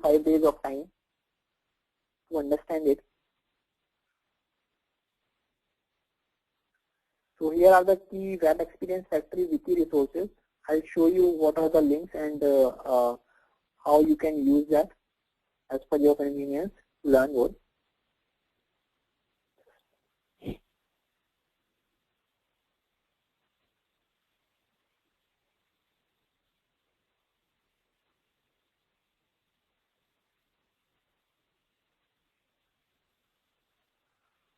5 days of time to understand it. So here are the key Web Experience Factory wiki resources. I'll show you what are the links and how you can use that as per your convenience to learn more.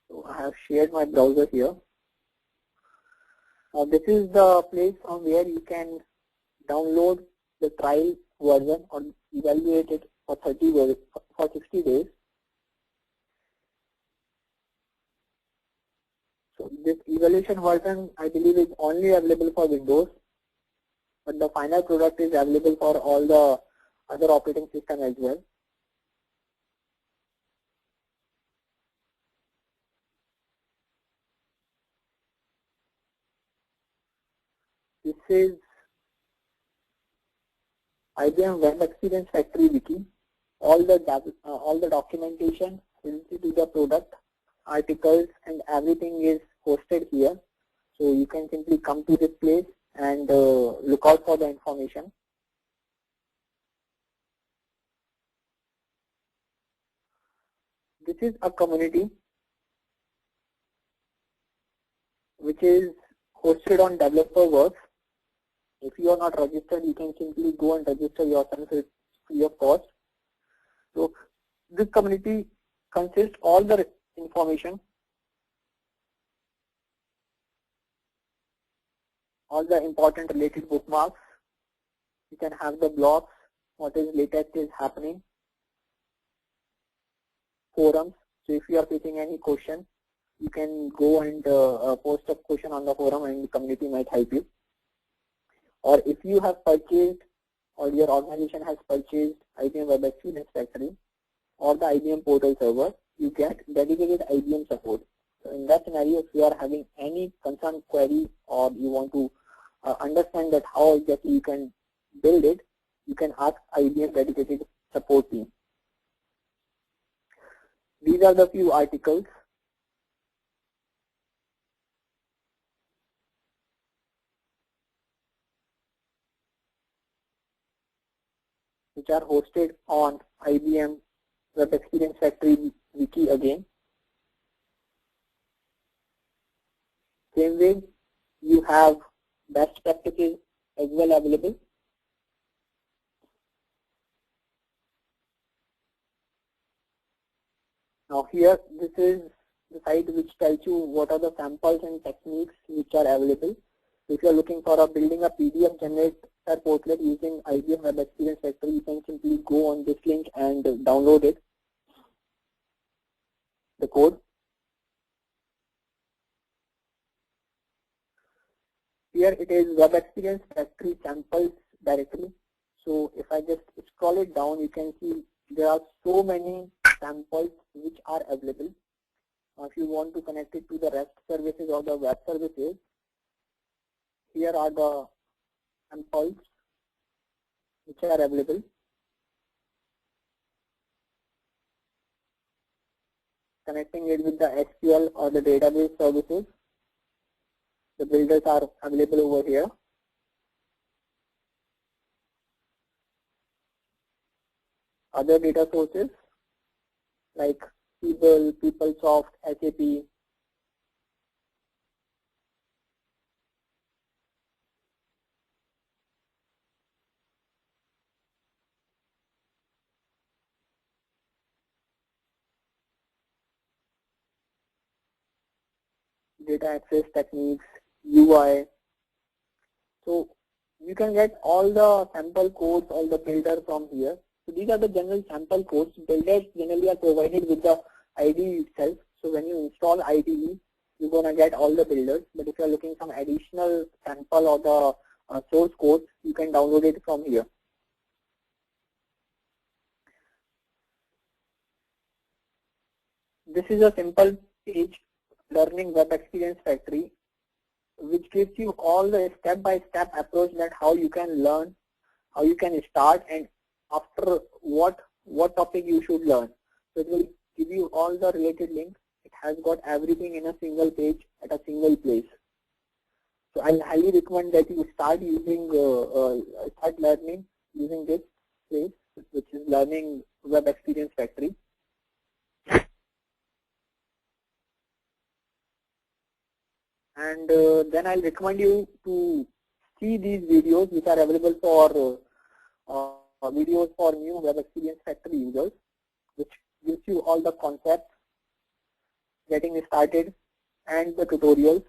So I have shared my browser here. This is the place from where you can download the trial version or evaluate it for 60 days. So this evaluation version, I believe, is only available for Windows, but the final product is available for all the other operating systems as well. This is IBM Web Experience Factory wiki. All the documentation related to the product, articles, and everything is hosted here. So you can simply come to this place and look out for the information. This is a community which is hosted on DeveloperWorks. If you are not registered, you can simply go and register yourself free of cost. So this community consists all the information, all the important related bookmarks. You can have the blogs, what is latest is happening, forums. So if you are facing any question, you can go and post a question on the forum and the community might help you. Or if you have purchased or your organization has purchased IBM Web Experience Factory or the IBM portal server, you get dedicated IBM support. So in that scenario, if you are having any concern, query, or you want to understand that how exactly you can build it, you can ask IBM dedicated support team. These are the few articles which are hosted on IBM Web Experience Factory wiki again. Same way, you have best practices as well available. Now here, this is the site which tells you what are the samples and techniques which are available. If you are looking for building a PDF generator portlet using IBM Web Experience Factory, you can simply go on this link and download it, the code. Here it is Web Experience Factory samples directory. So if I just scroll it down, you can see there are so many samples which are available. If you want to connect it to the REST services or the web services, here are the samples which are available. Connecting it with the SQL or the database services. The builders are available over here. Other data sources like Siebel, PeopleSoft, SAP. Data access techniques, UI. So you can get all the sample codes, all the builder from here. So these are the general sample codes. Builders generally are provided with the IDE itself. So when you install IDE, you're going to get all the builders. But if you're looking some additional sample or the source code, you can download it from here. This is a simple page, Learning Web Experience Factory, which gives you all the step-by-step approach that how you can learn, how you can start, and after what what topic you should learn. So it will give you all the related links. It has got everything in a single page at a single place. So I highly recommend that you start using, start learning using this place, which is Learning Web Experience Factory. And then I'll recommend you to see these videos which are available for videos for new Web Experience Factory users, which gives you all the concepts, getting started, and the tutorials.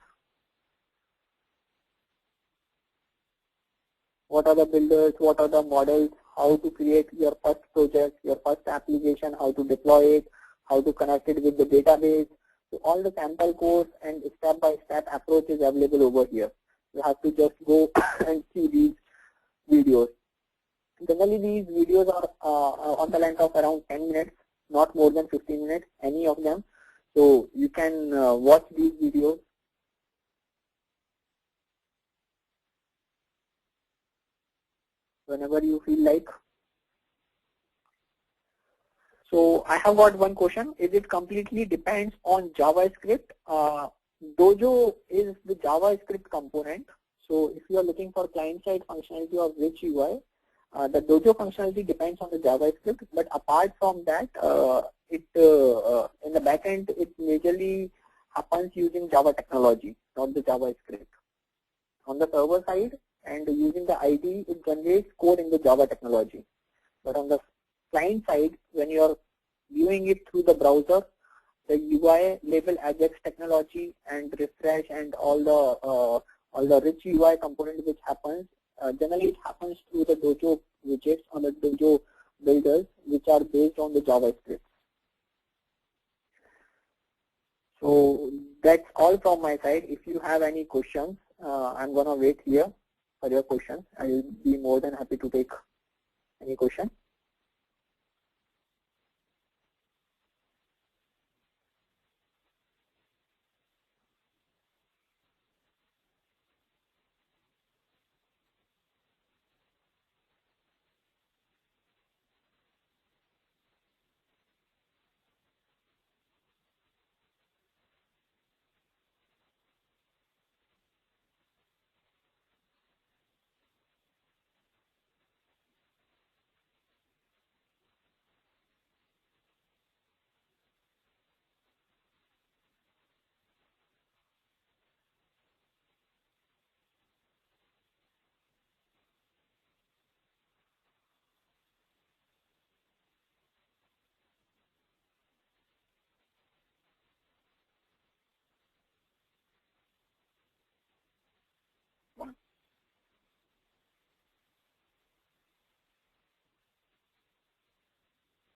What are the builders, what are the models, how to create your first project, your first application, how to deploy it, how to connect it with the database. So all the sample course and step-by-step approach is available over here. You have to just go and see these videos. Generally, these videos are on the length of around 10 minutes, not more than 15 minutes, any of them. So you can watch these videos. Whenever you feel like. So I have got one question. Is it completely depends on JavaScript? Dojo is the JavaScript component. So if you are looking for client-side functionality of Rich UI, the Dojo functionality depends on the JavaScript. But apart from that, in the backend, it majorly happens using Java technology, not the JavaScript. On the server side and using the IDE, it generates code in the Java technology. But on the client side, when you are viewing it through the browser, the UI label Ajax technology and refresh and all the Rich UI component which happens, generally it happens through the Dojo widgets on the Dojo builders, which are based on the JavaScript. So that's all from my side. If you have any questions, I'm gonna wait here for your questions. I will be more than happy to take any question.